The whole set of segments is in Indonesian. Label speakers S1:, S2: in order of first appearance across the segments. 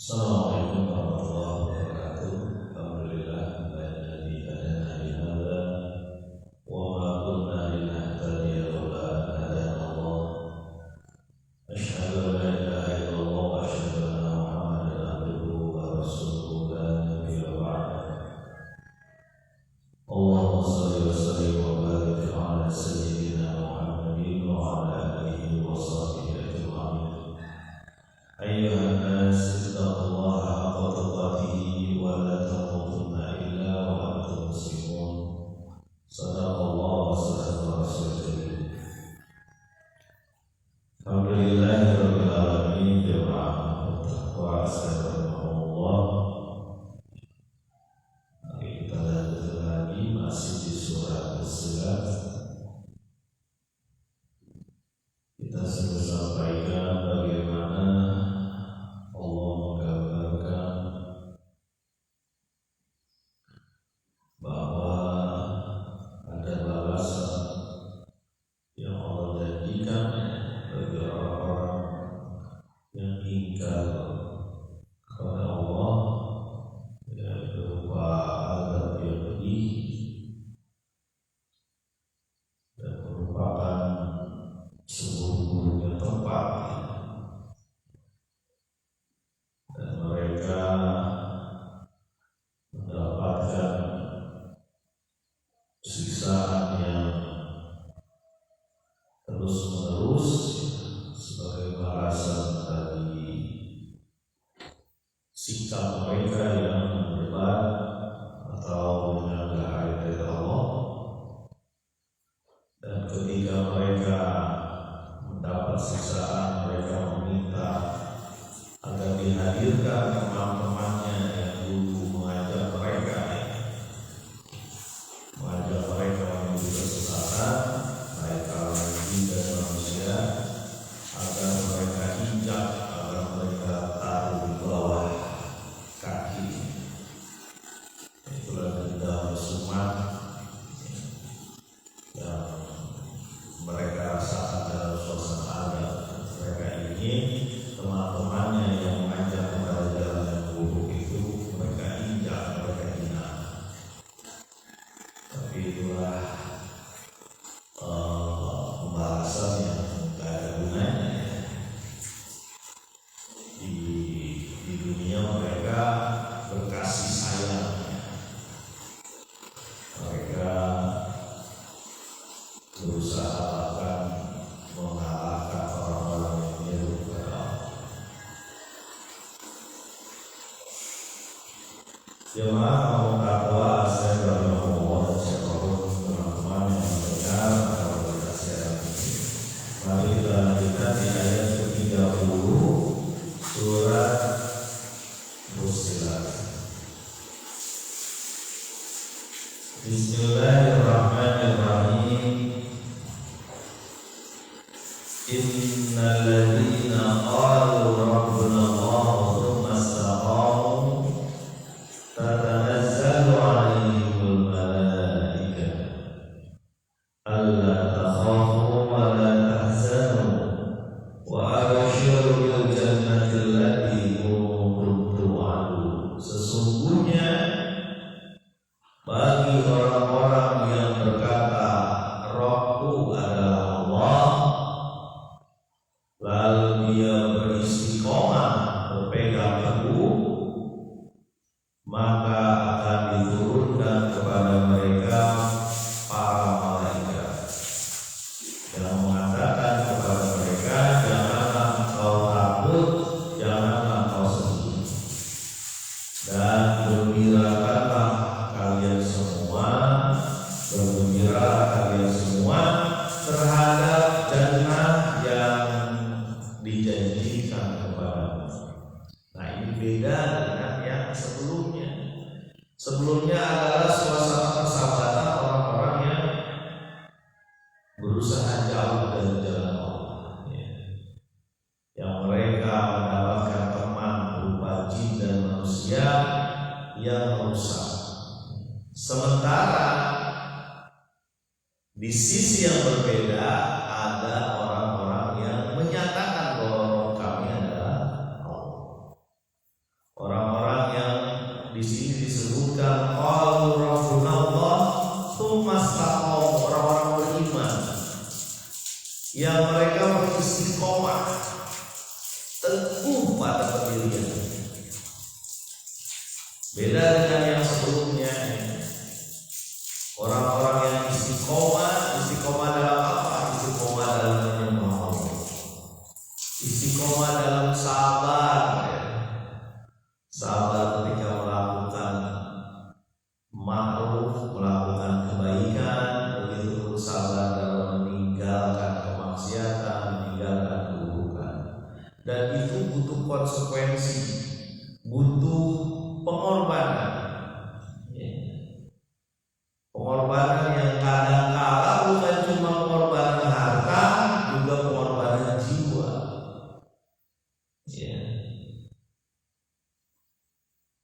S1: Assalamualaikum warahmatullahi wabarakatuh. Alhamdulillah alladzi hadana li hadza wa ma kunna linahtadiya laula an hadana Allah. Asyhadu an la ilaha illallah wa asyhadu anna Muhammadan abduhu wa rasuluhu la nabiyya ba'dahu. Allahumma shalli wa sallim wa barik ala sayyidina Muhammadin wa ala alihi wa sahbihi ajma'in. Ayyuhan nas ittaqullaha haqqa tuqatih wa la tamutunna illa wa antum muslimun. Shadaqallahu wa sadaqa rasulullah. Alhamdulillahirabbil alamin wa astagfirullah. Mari kita lanjutkan lagi masih di surat Fussilat. Kita sudah sampaikan bagaimana Allah menggambarkan bahwa ada balasan yang Allah janjikan bagi orang-orang yang ingkar kepada Allah, yaitu berupa azab yang pedih dan merupakan seburuk-buruknya tempat, dan mereka mendapatkan siksaan yang terus-menerus sebagai balasan dari sikap mereka yang berdebat atau menyanggah ayat Allah. Dan ketika mereka mendapat siksaan, mereka meminta agar dihadirkan teman-temannya yang dulu mengajak mereka menuju kesesatan, baik kalangan jin dan manusia, agar mereka injak, agar mereka taruh di bawah kaki. Itulah dendam sumat yang mereka rasakan dalam suasana adab. Mereka ingin teman-temannya yang mengajak kepada jalan yang buruk itu mereka injak, mereka hina. Tapi itulah pembahasan yang tidak ada gunanya. Di dunia mereka berkasih sayang, mereka berusaha akan mengalahkan orang-orang yang menyeru kepada Allah. Jemaah kaum takwa, astagfirullah dan siapapun teman-teman yang mendengar atau melihat siaran ini, mari kita lanjutkan di ayat ke-30 surat Fussilat. Bismillahirrahmanirrahim. Innal ladzina qalu rabbuna Allah tsumma istaqamu tatanazzalu 'alaihimul malaikatu alla takhafu wa la tahzanu wa abshiru bil jannati allati kuntum tu'adun. Sesungguhnya bagi orang-orang yang berkata Rabbku adalah Allah, lalu dia beristiqomah, berpegang teguh, maka akan diturunkan kepada mereka para malaikat yang mengatakan kepada mereka, janganlah engkau takut, janganlah engkau sedih, dan bergembirakanlah kalian semua, bergembira kalian semua terhadap jannah yang dijanjikan kepadamu. Nah, ini beda dengan yang sebelumnya. Sebelumnya adalah suasana persahabatan orang-orang yang berusaha jauh dari jalan Allah, yang mereka mendapatkan teman berupa jin dan manusia yang merusak. Sementara di sisi yang berbeda ada orang-orang yang menyatakan bahwa kami adalah Allah. Beda dengan yang sebelumnya. Orang-orang yang istiqomah dalam apa? Istiqomah dalam menyembah Allah, istiqomah dalam sabar, sabar ketika melakukan ma'ruf, melakukan kebaikan, begitu sabar dalam meninggalkan kemaksiatan, meninggalkan keburukan. Dan itu butuh konsekuensi, butuh pengorbanan. Pengorbanan yang kadang-kala bukan cuma pengorbanan harta, juga pengorbanan jiwa.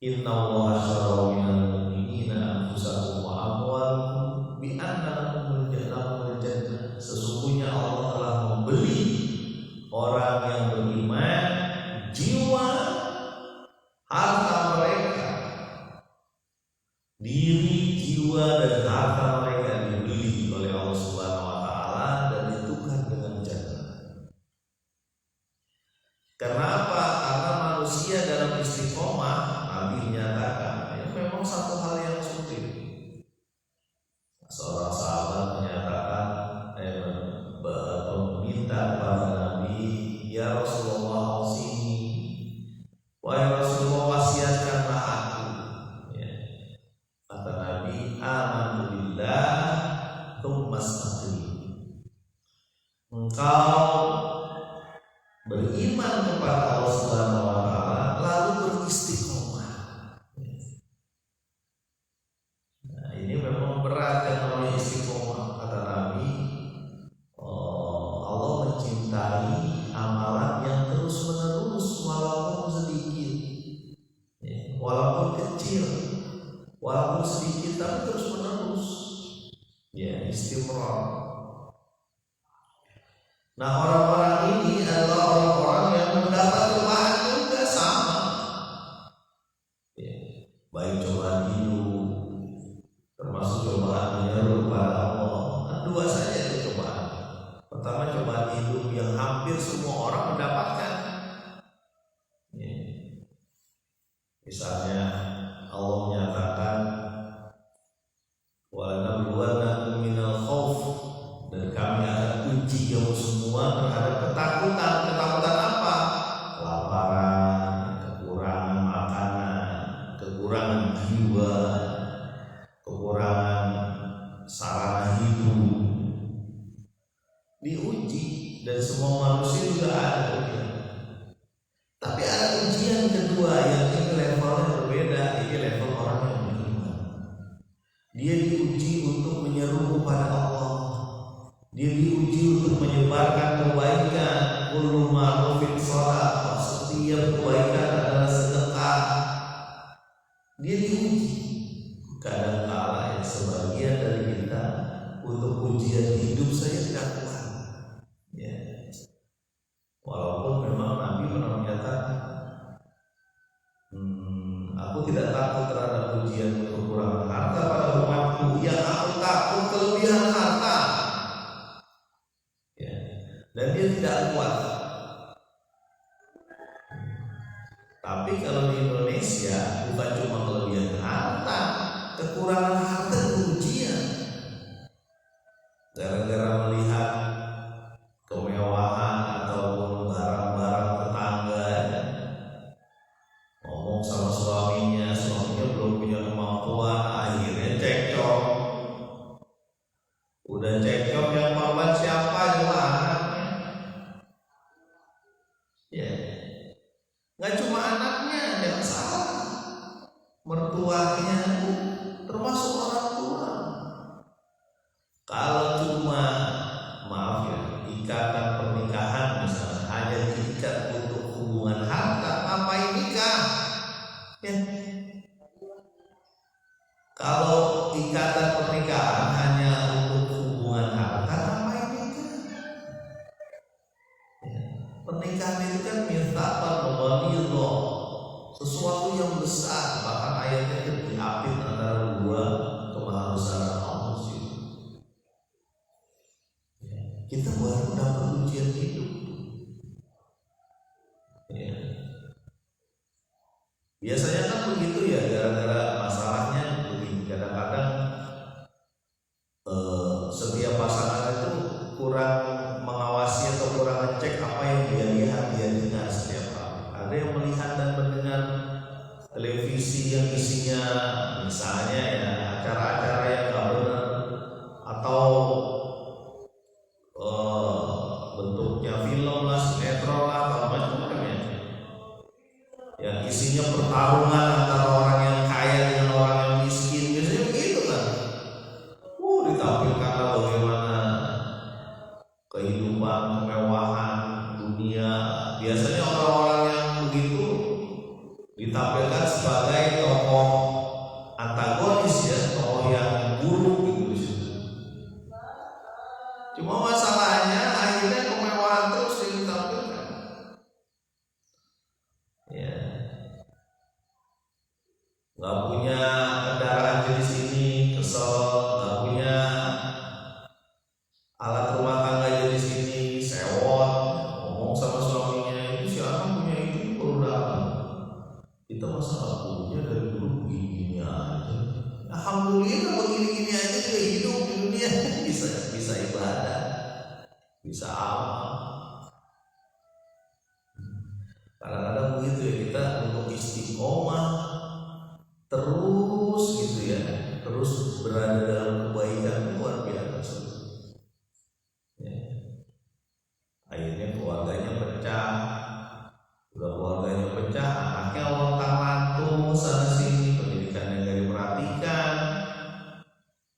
S1: Inna Allaha ashtara minal mu'minina anfusahum wa amwalahum bi anna lahumul jannah. Sesungguhnya Allah telah membeli orang yang beriman jiwa, harta mereka, diri, jiwa dan harta mereka dibeli oleh Allah Subhanahu wa taala dan ditukar dengan jannah. Kenapa? Karena manusia dalam istiqomah, Nabi menyatakan, ya memang satu hal yang sulit. Seorang sahabat menyatakan, meminta kepada Nabi, ya Rasulullah ausini, wahai Rasulullah wasiatkanlah aku. Kata Nabi, amantu billah tsumma istaqim. Engkau beriman kepada Allah Subhanahu wa taala lalu beristiqomah. Nah, ini memang berat kan namanya istiqomah. Kata Nabi, Allah mencintai amalan yang terus-menerus walaupun sedikit, walaupun kecil, walaupun sedikit tapi terus menerus, istimrar. Nah, orang-orang ini adalah orang-orang yang mendapat cobaan juga sama, baik cobaan hidup, termasuk cobaan menyeru kepada Allah. Kan dua saja itu cobaan. Pertama cobaan hidup yang hampir semua orang mendapatkan. Misalnya Allah menyatakan walanabluwannakum minal khauf, dan kami akan uji kamu semua terhadap ketakutan. Ketakutan apa? Kelaparan, kekurangan makanan, kekurangan jiwa, kekurangan sarana hidup. Diuji, dan semua manusia juga ada ujian. Tapi ada ujian kedua yang ini levelnya berbeda. Ini level orang yang beriman. Dia diuji untuk menyeru kepada Allah. Dia diuji untuk menyebarkan kebaikan. Kullu ma'rufin shadaqah, setiap kebaikan adalah sedekah. Dia diuji. Kadang-kala sebagian dari kita untuk ujian hidup saya tidak kuat. Walaupun memang Nabi pernah menyatakan, aku tidak takut terhadap ujian kekurangan harta pada umatku, yang aku takut kelebihan harta. Dan dia tidak kuat. Tapi kalau di Indonesia bukan cuma kelebihan harta, kekurangan harta itu ujian. Gara-gara melihat kemewahan ataupun barang-barang tetangga, ngomong sama suaminya belum punya kemampuan, akhirnya cekcok. Udah cekcok, yang korban siapa? Juga anaknya. Nggak cuma anaknya yang salah, mertuanya termasuk orang tua. Kalau cuma ikatan pernikahan misalnya hanya diikat untuk hubungan harta, ngapain nikah? Kalau ikatan pernikahan hanya untuk hubungan harta, ngapain nikah? Pernikahan itu kan mithaqan ghalidha, sesuatu yang besar. Bahkan ayatnya itu diapit antara dua kemaharusan manusia. Kita baru dapat ujian hidup. Biasanya kan begitu ya, gara-gara masalahnya begini. Kadang-kadang setiap pasangan itu kurang mengawasi atau kurang ngecek apa yang dia lihat, dia dengar setiap hari. Ada yang melihat dan mendengar televisi yang isinya misalnya ya acara-acara yang gak benar, atau bentuknya film lah, sinetron lah, atau macam-macam ya, yang isinya pertarungan antara orang yang kaya dengan orang yang miskin. Biasanya begitu kan. Ditampilkan bagaimana kehidupan kemewahan dunia. Biasanya orang-orang yang begitu ditampilkan sebagai tokoh antagonis ya, tokoh yang buruk gitu. Cuma masalahnya akhirnya kemewahan terus ditampilkan. Ya, nggak punya kendaraan jenis ini kesel, nggak punya alat rumah tangga jenis ini sewot, ngomong sama suaminya, itu siapa punya itu perlu dapat. Kita masa nggak punya dari dulu begini aja. Alhamdulillah begini-gini aja juga hidup di dunia. bisa ibadah, bisa amal. Kadang-kadang begitu ya, kita untuk istiqomah terus gitu ya, terus berada dalam kebaikan luar biasa. Ya. Akhirnya keluarganya pecah. Udah keluarganya pecah, anaknya lontang-lantung sana sini, pendidikannya gak diperhatikan,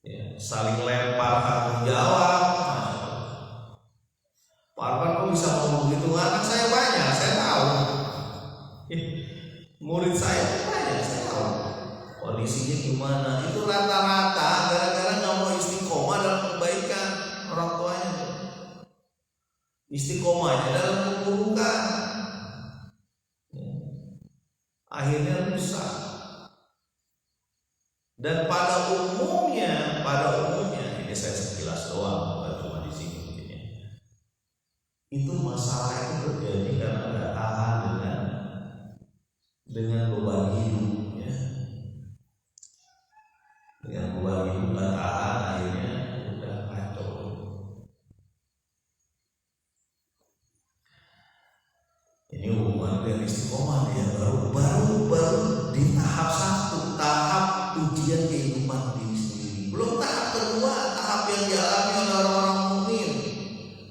S1: ya, saling lempar tanggung jawab. Pak kok bisa ngomong begitu? Anak saya banyak, saya tahu. Murid saya banyak, saya tahu. Kondisinya gimana? Itu rata-rata gara-gara nggak mau istiqomah dalam kebaikan orang tuanya. Istiqomahnya dalam keburukan. Akhirnya rusak. Dan pada umumnya ini saya sekilas doang, bukan cuma di sini mungkin ya. Itu masalah itu terjadi karena nggak tahan dengan beban hidup ya. Dengan beban hidup nggak tahan, akhirnya udah kacau. Ini hubungan dengan istiqomah ya, baru di tahap 1, tahap ujian kehidupan diri sendiri. Belum tahap kedua, tahap yang dialami oleh orang-orang mukmin,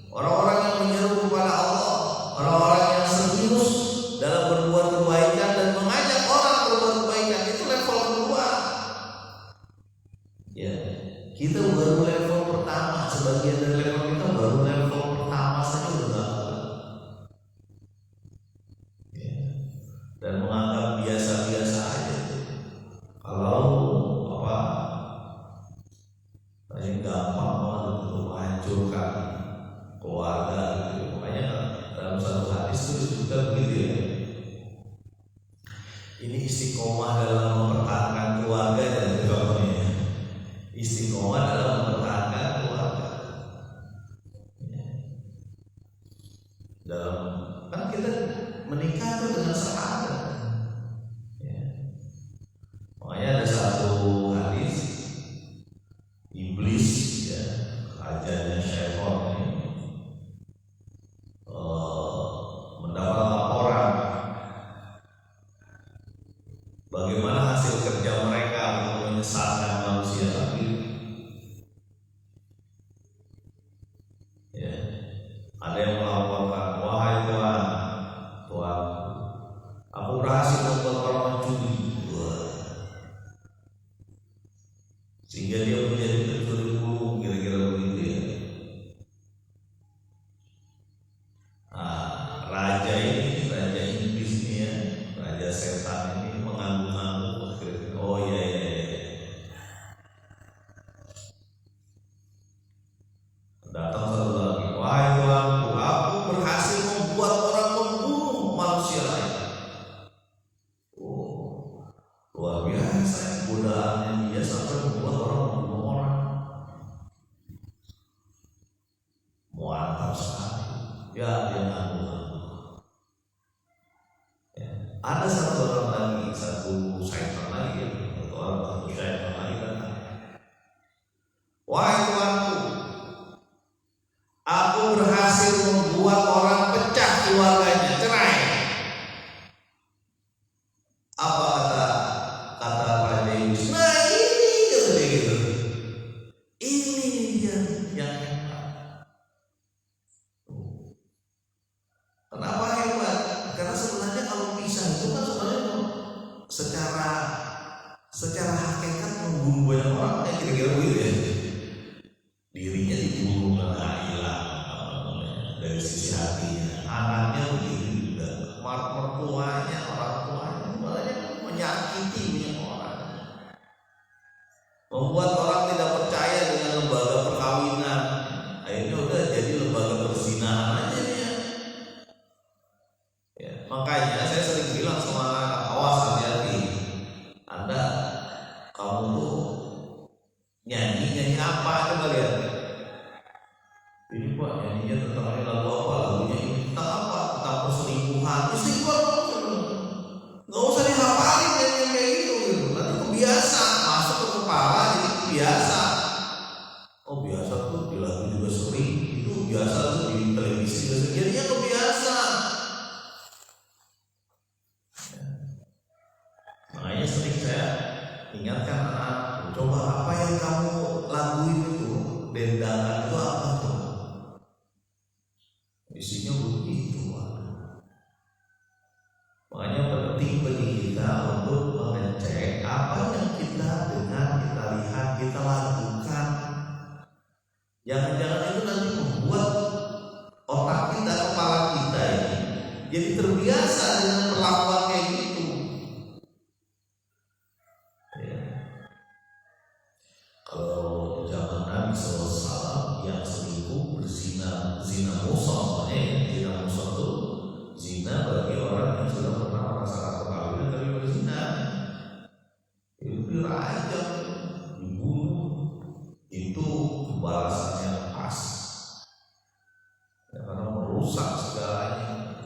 S1: orang-orang yang menyeru kepada Allah, orang-orang yang serius dalam berbuat kebaikan dan mengajak orang berbuat kebaikan. Itu level kedua. Ya, kita baru level pertama. Sebagian dari level kita baru level pertama saja udah. Dan menganggap biasa-biasa aja. Kalau paling gampang banget untuk menghancurkan keluarga gitu. Makanya dalam satu hadis itu disebutkan begitu ya. Ini istiqomah dalam mempertahankan keluarga dan contohnya. Istiqomah dalam mempertahankan keluarga. Dalam kan kita menikah itu dengan syahadat. Makanya ada satu hadis, iblis ya, rajanya syaitan ini mendapat laporan bagaimana hasil kerja mereka untuk menyesatkan manusia. Ya, ada yang melaporkan, wahai Tuhan, aku berhasil membuat orang mencuri. Sehingga dia menjadi pencuri burung, kira-kira begitu ya. Raja iblis ini ya, raja setan ini mengangguk-angguk, oh iya. Datang satu lagi, wahai Tuhanku, aku berhasil membuat orang membunuh manusia lain. Oh, luar biasa godaannya dia sampai membuat orang membunuh orang. Mantap sekali. Ya, dia ngangguk.
S2: karena sebenarnya kalau pisah itu kan sebenarnya secara hakikat membunuh banyak orang, ya kira-kira begitu ya. Dirinya dibunuh karena hilang dari sisi hatinya, anaknya begitu juga, mertuanya, orang tuanya, sebenarnya menyakiti banyak orang, membuat orang tidak percaya dengan lembaga perkawinan. Akhirnya udah jadi lembaga perzinahan aja dia. Ya, makanya saya sering bilang sama anak, awas hati-hati. Anda, kamu tuh nyanyi apa, coba lihat. Ini Pak, nyanyinya tentang lagu apa, lagunya ini tentang apa, tentang perselingkuhan. Istighfar, nggak usah dihafalin nyanyi kayak gitu. Nanti kebiasa, masuk ke kepala jadi kebiasa. Oh biasa tuh di lagu juga sering, itu biasa tuh di televisi juga sering, jadinya kebiasa. Makanya sering saya ingatkan anak, coba apa yang kamu laguin itu, dendangan itu apa tuh? Isinya begitu. Makanya penting bagi kita untuk mengecek apa yang kita dengar, kita lihat, kita lakukan. Jangan-jangan itu nanti membuat otak kita, kepala kita ini jadi terbiasa dengan perlakuan kayak gitu. Ya. Kalau zaman Nabi SAW yang selingkuh berzina, zina musa, zina musa itu zina bagi orang yang sudah pernah merasakan perkawinan tapi berzina, itu dirajam, dibunuh. Itu balasannya pas, ya, karena merusak segalanya.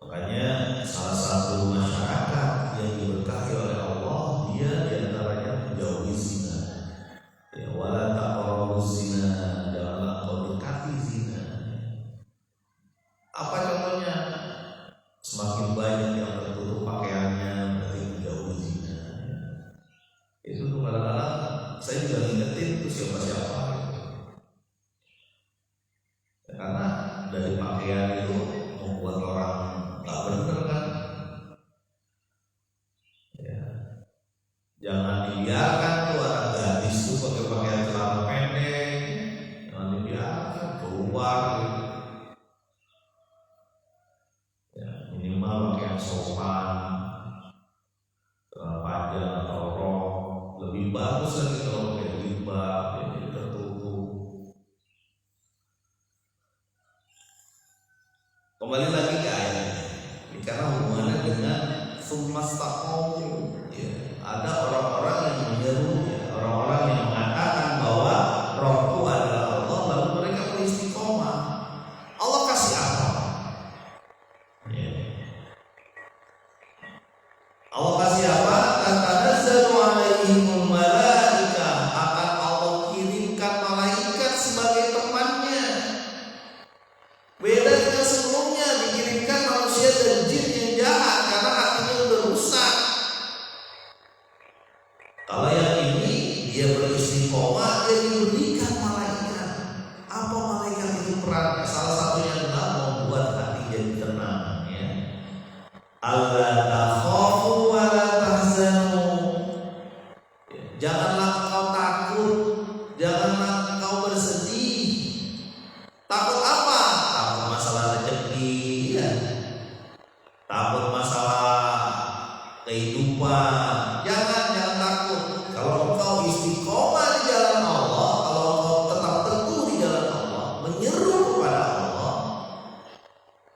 S2: Makanya salah satu masyarakat yang diberkahi oleh Allah, dia diantaranya menjauhi zina. Ya, wala taqrabuz zina, janganlah kau dekati zina. Apa contohnya? Semakin banyak yang tertutup pakaiannya, berarti menjauhi zina. Itu tuh kadang-kadang saya juga ngingetin tuh siapa-siapa. Ya, karena dari pakaian itu membuat orang nggak bener kan. Ya. Jangan dibiarkan tuh anak gadis tuh pakai pakaian celana pendek, jangan dibiarkan keluar gitu. Ya, minimal pakaian sopan, celana panjang atau rok. Lebih bagus lagi kalau pakai jilbab, jadi tertutup. Kembali lagi ke ayat ini, karena hubungannya dengan sumastaqamu. Ya, ada orang-orang yang menyeru, ya, orang-orang yang mengatakan bahwa Rohku adalah Allah, lalu mereka beristiqomah. Allah kasih apa? Ya. Allah kasih apa? Tatanazzalu alaihimul malaikah, akan Allah kirimkan malaikat sebagai temannya. Beda dengan sebelumnya dikirimkan manusia dan jin yang jahat karena hatinya udah rusak. Kalau yang ini dia beristiqomah, dia diberikan malaikat. Apa malaikat itu perannya? Salah satunya adalah membuat hati jadi tenang. Ya. Allah takhafu wa la tahzanu. Janganlah kau takut, janganlah kau bersedih. Takut apa? Takut masalah rezeki, ya. Takut masalah kehidupan. Jangan takut. Kalau engkau istiqomah di jalan Allah, kalau engkau tetap teguh di jalan Allah, menyeru kepada Allah,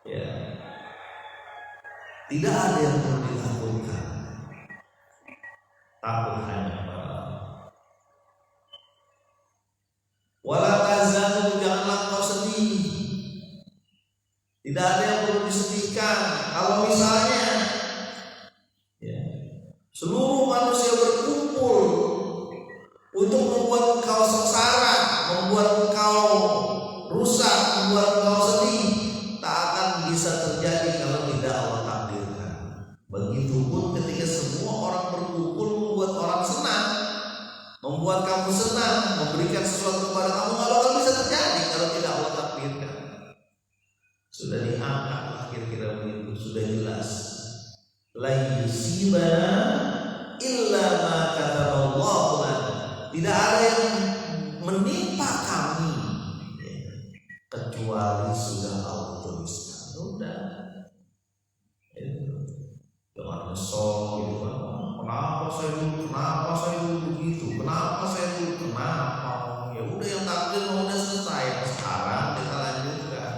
S2: ya, tidak ada yang perlu ditakutkan. Takut hanya kepada Allah. Wala tahzanu, janganlah kau sedih. Tidak ada yang perlu disedihkan. Kalau misalnya, ya, seluruh manusia berkumpul untuk membuat engkau sengsara, membuat engkau rusak, membuat engkau sedih, tak akan bisa terjadi kalau tidak Allah takdirkan. Begitupun ketika semua orang berkumpul membuat orang senang, membuat kamu senang, memberikan sesuatu kepada kamu, nggak bakal bisa terjadi kalau tidak Allah takdirkan. sudah diangkat lah kira-kira begitu, sudah jelas. La yusibana illa ma kataballahu lana. Tidak ada yang menimpa kami kecuali sudah Allah tuliskan. Udah. Jangan nyesel gitu kan. Kenapa saya dulu begitu? Kenapa saya dulu kenapa? Ya udah, yang takdir udah selesai. Sekarang kita lanjutkan.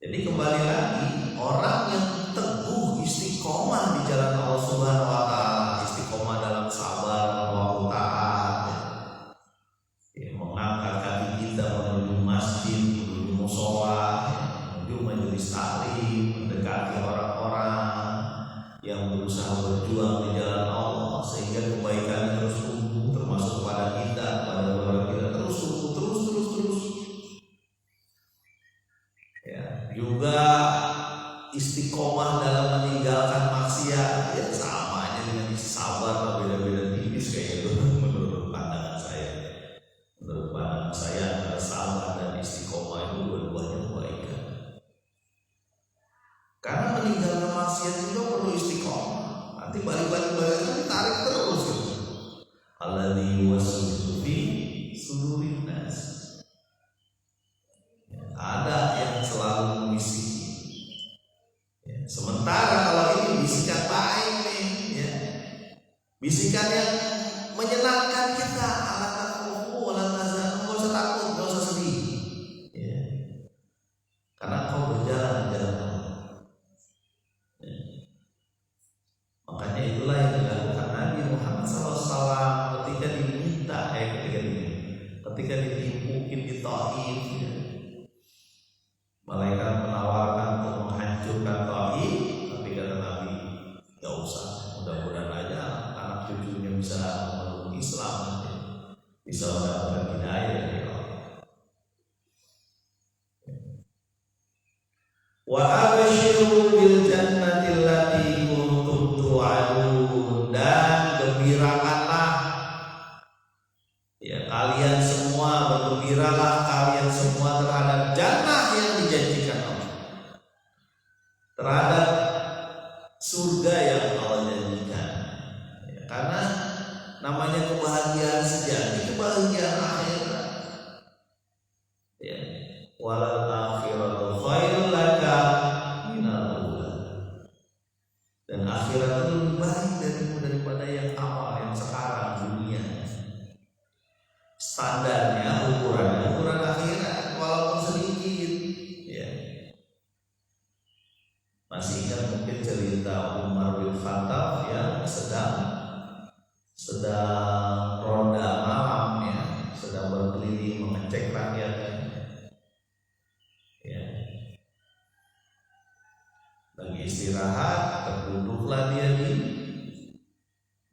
S2: Jadi kembali lagi, orang yang teguh istiqomah di jalan Allah Subhanahu wa taala, istiqomah dalam sabar, wa taat, mengangkat kaki kita menuju masjid, menuju mushola, menuju majelis taklim, mendekati orang-orang yang berusaha berjuang di jalan Allah sehingga kebaikan terus tumbuh, termasuk pada kita, pada keluarga kita, terus tumbuh, terus. Ya, juga istiqomah dalam meninggalkan maksiat, ya sama aja dengan sabar, beda-beda tipis kayak itu menurut pandangan saya. Menurut pandangan saya, antara sabar dan istiqomah itu dua-duanya kebaikan. Karena meninggalkan maksiat juga perlu istiqomah. Nanti balik-balik ditarik terus gitu. Alladzi yuwaswisu fi sudurin nas. Ada yang selalu membisiki. Ya, sementara kalau ini bisikan baik nih, ya. Bisikan yang menyenangkan kita, ala takut, ala tahzan, enggak usah takut, enggak usah sedih. Ya. Karena kau berjalan di jalan Allah. Ya. Makanya itulah yang dilakukan Nabi Muhammad SAW ketika diminta, ketika ditimpukin di Taif. Ya. Malaikat menawarkan untuk menghancurkan Taif, tapi kata Nabi, gak usah, mudah-mudahan aja anak cucunya bisa memeluk Islam, bisa mendapatkan hidayah dari Allah. Wa abshiru bil jannati allati kuntum tu'adun, dan gembirakanlah, ya kalian semua bergembiralah kalian semua terhadap jannah yang dijanjikan Allah, terhadap surga yang Allah janjikan. Ya, karena namanya kebahagiaan sejati, kebahagiaan akhirat. Ya, walal akhiratu khairul laka minal ula. Dan akhirat itu lebih baik daripada yang awal, yang sekarang dunia. Standarnya, ukuran akhirat walaupun sedikit. Ya. Masih ingat mungkin cerita Umar bin Khattab yang sedang ronda malam, ya, sedang berkeliling mengecek rakyatnya. Ya. Lagi istirahat, terduduklah dia di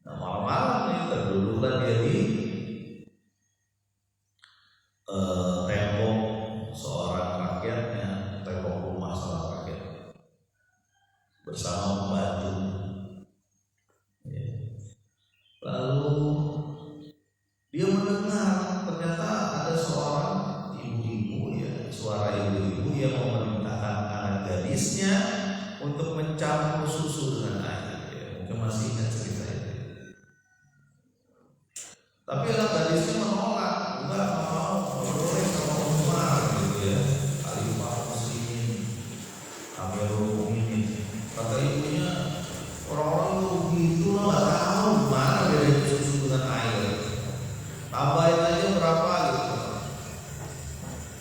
S2: malam-malam nih, terduduklah dia di tembok seorang rakyatnya, tembok rumah seorang rakyat bersama pembantu. Ya. Lalu dia mendengar ternyata ada seorang ibu-ibu, ya, suara ibu-ibu yang memerintahkan anak gadisnya untuk mencampur susu dengan air. Ya, mungkin masih ingat cerita itu. Tapi anak gadisnya menolak, enggak mau, boleh sama Umar gitu ya, Khalifah Muslimin, Amirul Mukminin. Kata ibunya, orang-orang tuh begitu lo nggak tahu mana beda susu dengan air. Tambahin aja berapa gitu.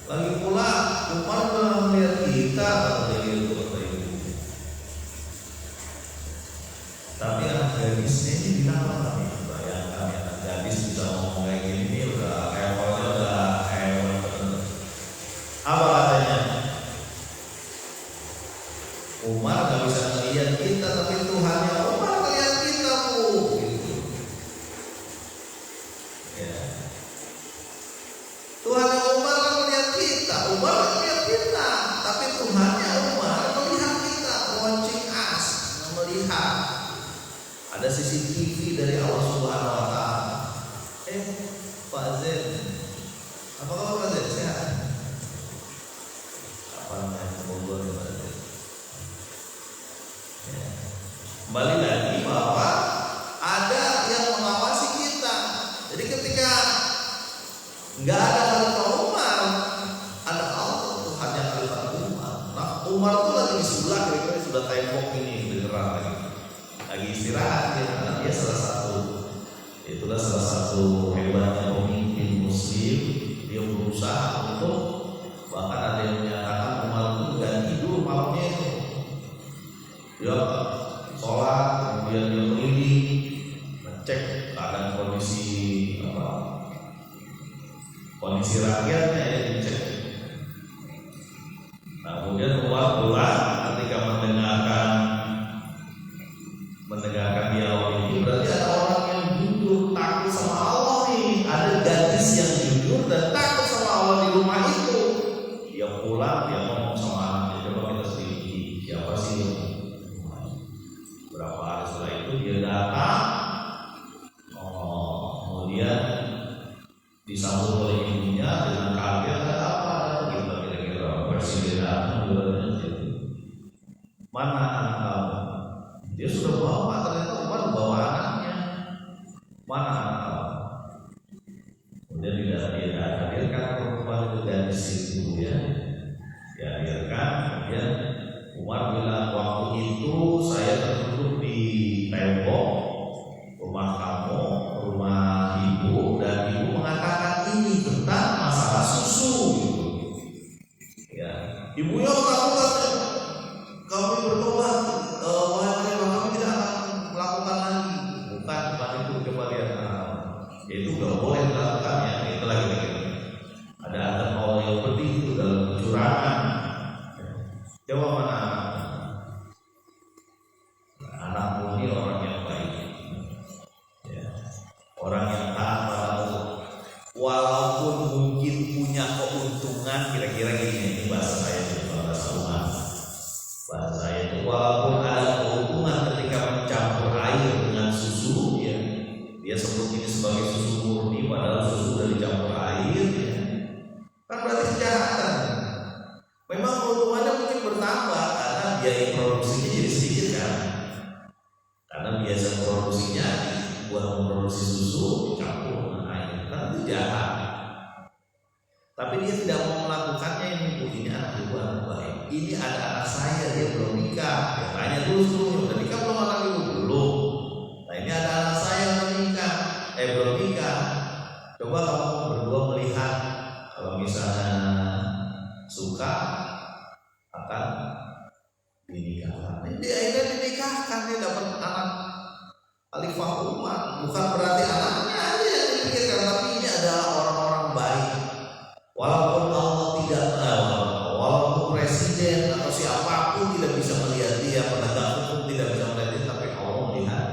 S2: Lagi pula Umar pernah melihat kita, kata ibu. Tapi anak gadisnya ini bilang apa nih? Bayangkan ya, anak gadis bisa ngomong kayak gini, udah levelnya udah hewan bener. Apa katanya? Umar gak bisa melihat kita, tapi Tuhannya Umar melihat kita, Bu. Gitu. Ya. Tuhannya Umar kan melihat kita, Umar kan melihat kita, tapi Tuhannya Umar melihat kita, watching us, melihat. Ada CCTV dari Allah Subhanahu wa taala. Pak Zain. Apa kabar Pak Zain? Sehat? Kembali lagi bahwa ada yang mengawasi kita. Jadi ketika nggak ada Khalifah Umar, ada Allah Tuhan yang Khalifah Umar. Nah, Umar itu lagi di sebelah, kira-kira sudah tembok ini beneran lagi istirahat dia, karena dia itulah salah satu hebatnya pemimpin Muslim. Dia berusaha untuk, bahkan ada yang menyatakan Umar itu nggak tidur malamnya itu. Dia sholat, kemudian dia keliling, ngecek keadaan kondisi rakyatnya ya dicek. Nah, kemudian Umar pulang ketika mendengarkan dialog ini, berarti ada orang yang jujur takut sama Allah nih, ada gadis yang jujur dan takut sama Allah di rumah itu. Dia pulang, dia ngomong sama anaknya, coba kita selidiki siapa sih yang berapa hari setelah itu dia datang, kemudian disambut oleh ibunya dengan kaget, ada apa gitu kira-kira presiden datang mana anak kamu? Dia sudah bawa, ternyata Umar bawa anaknya. Mana anak kamu? Kemudian dia hadirkan perempuan itu dari situ ya. Dihadirkan, kemudian Umar bilang, waktu itu saya tertutup di tembok rumah kamu, rumah ibu, dan ibu mengatakan ini tentang masalah susu gitu. Ya, ibunya ketakutan, kami bertobat, kami tidak akan melakukan lagi. Bukan itu coba lihat, itu nggak boleh dilakukannya. Itu lagi ada Allah yang pedih itu dalam kecurangan. Coba mana anakmu ini orang yang baik, ya, orang yang taat pada Allah, walaupun mungkin punya keuntungan, kira-kira gini, ini bahasa saya itu bahasa umat, bahasa saya itu walaupun ada keuntungan ketika mencampur air dengan susu, ya, dia sebut ini sebagai susu murni, padahal susu sudah dicampur air, ya, kan berarti kejahatan. Memang keuntungannya mungkin bertambah karena biaya produksinya jadi sedikit kan, karena biasa produksinya buat memproduksi susu dicampur dengan air, kan itu jahat. Tapi dia tidak mau melakukannya. Ini anak ibu anak baik. Ini ada anak saya, dia belum nikah. Ya, tanya dulu, udah nikah belum anak ibu? Belum. Nah, ini ada anak saya yang menikah, belum nikah. Coba kamu berdua melihat, kalau misalnya suka akan dinikahkan. Dia akhirnya dinikahkan, dia dapat anak Khalifah Umar. Bukan berarti anaknya aja yang dipikirkan, tapi ini adalah orang-orang baik. Walaupun Allah tidak tahu, walaupun presiden atau siapapun tidak bisa melihat dia, penegak hukum tidak bisa melihat dia, tapi Allah melihat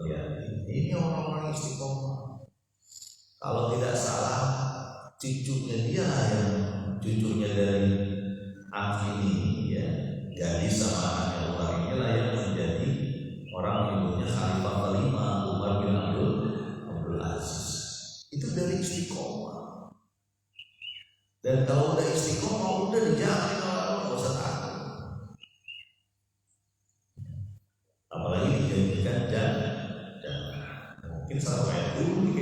S2: dia. Ini orang-orang istiqomah. Kalau tidak salah, cucunya dari Afini, ya, gadis sama anaknya Umar inilah yang menjadi orang menyebutnya Khalifah kelima Umar bin Abdul Aziz. Itu dari istiqomah. Dan kalau udah istiqomah, udah dijamin orang nggak usah takut. Apalagi dijadikan dan mungkin sampai dulu